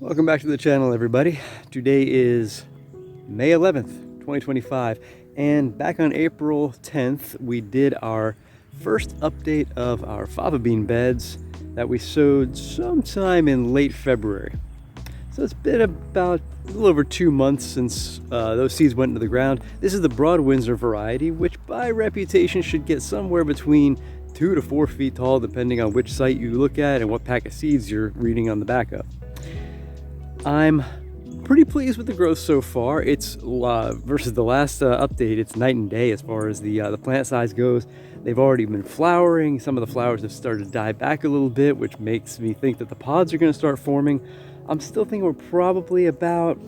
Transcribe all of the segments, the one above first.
Welcome back to the channel, everybody. Today is May 11th, 2025, and back on April 10th, we did our first update of our fava bean beds that we sowed sometime in late February. So it's been about a little over 2 months since those seeds went into the ground. This is the Broad Windsor variety, which by reputation should get somewhere between 2 to 4 feet tall, depending on which site you look at and what pack of seeds you're reading on the back of. I'm pretty pleased with the growth so far. It's versus the last update, it's night and day as far as the plant size goes. They've already been flowering. Some of the flowers have started to die back a little bit, which makes me think that the pods are going to start forming. I'm still thinking we're probably about,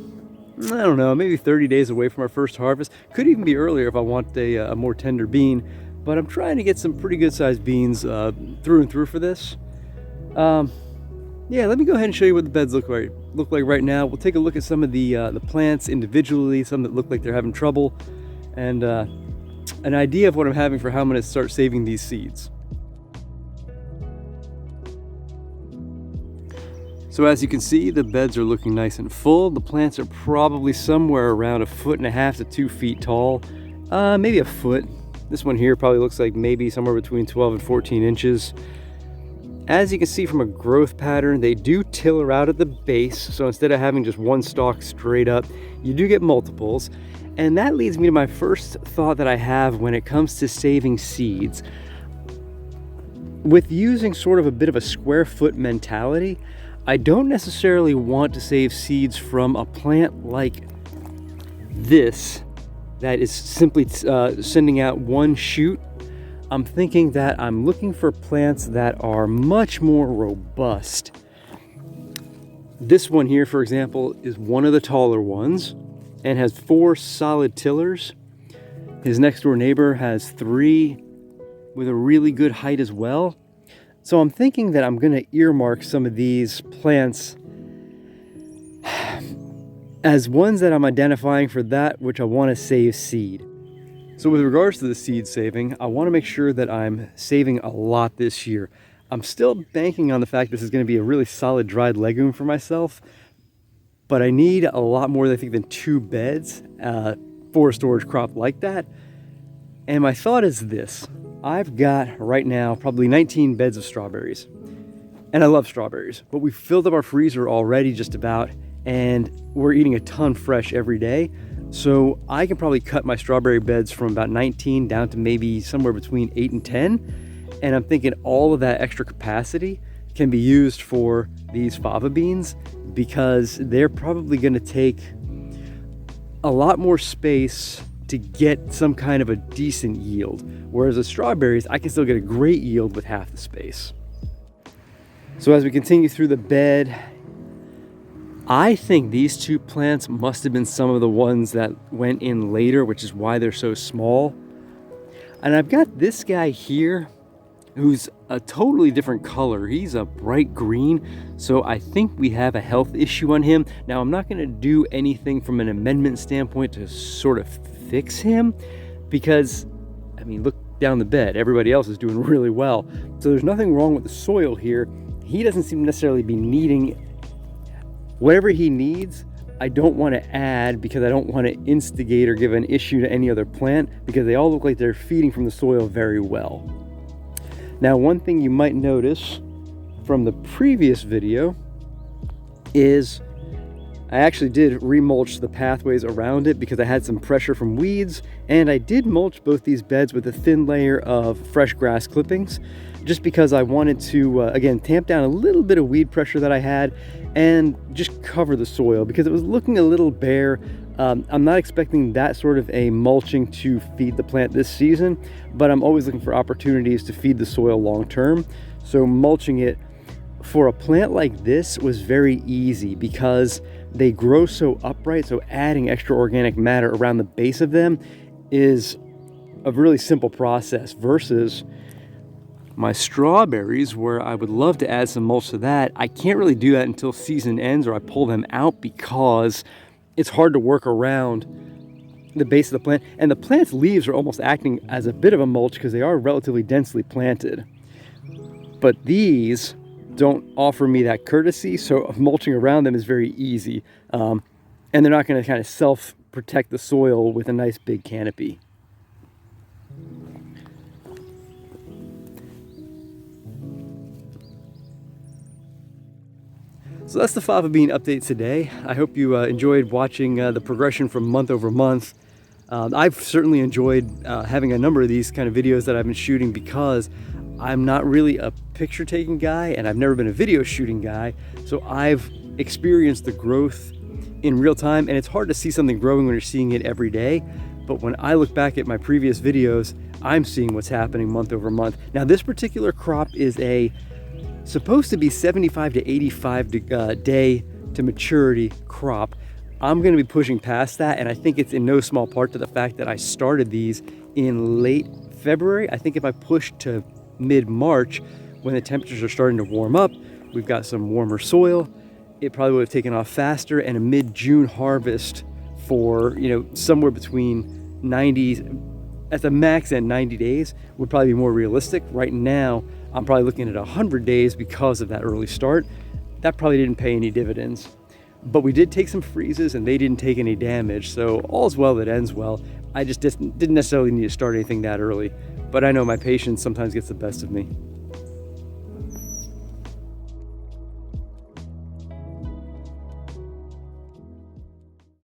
I don't know, maybe 30 days away from our first harvest. Could even be earlier if I want a more tender bean, but I'm trying to get some pretty good sized beans through and through for this. Yeah, let me go ahead and show you what the beds look like right now. We'll take a look at some of the plants individually, some that look like they're having trouble, and an idea of what I'm having for how I'm going to start saving these seeds. So as you can see, the beds are looking nice and full. The plants are probably somewhere around 1.5 to 2 feet tall, maybe a foot. This one here probably looks like maybe somewhere between 12 and 14 inches. As you can see from a growth pattern, they do tiller out at the base. So instead of having just one stalk straight up, you do get multiples. And that leads me to my first thought that I have when it comes to saving seeds. With using sort of a bit of a square foot mentality, I don't necessarily want to save seeds from a plant like this that is simply sending out one shoot. I'm thinking that I'm looking for plants that are much more robust. This one here, for example, is one of the taller ones and has 4 solid tillers. His next door neighbor has 3 with a really good height as well. So I'm thinking that I'm going to earmark some of these plants as ones that I'm identifying for that which I want to save seed. So with regards to the seed saving, I want to make sure that I'm saving a lot this year. I'm still banking on the fact this is going to be a really solid dried legume for myself, but I need a lot more, I think, than 2 beds for a storage crop like that. And my thought is this: I've got right now probably 19 beds of strawberries, and I love strawberries, but we filled up our freezer already just about, and we're eating a ton fresh every day. So I can probably cut my strawberry beds from about 19 down to maybe somewhere between 8 and 10. And I'm thinking all of that extra capacity can be used for these fava beans, because they're probably going to take a lot more space to get some kind of a decent yield. Whereas the strawberries, I can still get a great yield with half the space. So as we continue through the bed, I think these 2 plants must have been some of the ones that went in later, which is why they're so small. And I've got this guy here who's a totally different color. He's a bright green, so I think we have a health issue on him. Now, I'm not going to do anything from an amendment standpoint to sort of fix him, because, I mean, look down the bed. Everybody else is doing really well. So there's nothing wrong with the soil here. He doesn't seem to necessarily be needing whatever he needs. I don't want to add, because I don't want to instigate or give an issue to any other plant, because they all look like they're feeding from the soil very well. Now, one thing you might notice from the previous video is I actually did remulch the pathways around it because I had some pressure from weeds, and I did mulch both these beds with a thin layer of fresh grass clippings, just because I wanted to, again, tamp down a little bit of weed pressure that I had and just cover the soil because it was looking a little bare. I'm not expecting that sort of a mulching to feed the plant this season, but I'm always looking for opportunities to feed the soil long term. So mulching it for a plant like this was very easy because they grow so upright, so adding extra organic matter around the base of them is a really simple process versus my strawberries, where I would love to add some mulch to that. I can't really do that until season ends or I pull them out, because it's hard to work around the base of the plant, and the plant's leaves are almost acting as a bit of a mulch because they are relatively densely planted. But these don't offer me that courtesy, so mulching around them is very easy. And they're not going to kind of self-protect the soil with a nice big canopy. So that's the fava bean update today. I hope you enjoyed watching the progression from month over month. I've certainly enjoyed having a number of these kind of videos that I've been shooting because I'm not really a picture taking guy and I've never been a video shooting guy. So I've experienced the growth in real time, and it's hard to see something growing when you're seeing it every day. But when I look back at my previous videos, I'm seeing what's happening month over month. Now this particular crop is supposed to be 75 to 85 day to maturity crop. I'm going to be pushing past that, and I think it's in no small part to the fact that I started these in late February. I think if I pushed to mid-March, when the temperatures are starting to warm up, we've got some warmer soil, it probably would have taken off faster, and a mid-June harvest for, somewhere between 90, at the max and 90 days would probably be more realistic. Right now, I'm probably looking at 100 days because of that early start. That probably didn't pay any dividends. But we did take some freezes and they didn't take any damage, so all's well that ends well. I just didn't necessarily need to start anything that early, but I know my patience sometimes gets the best of me.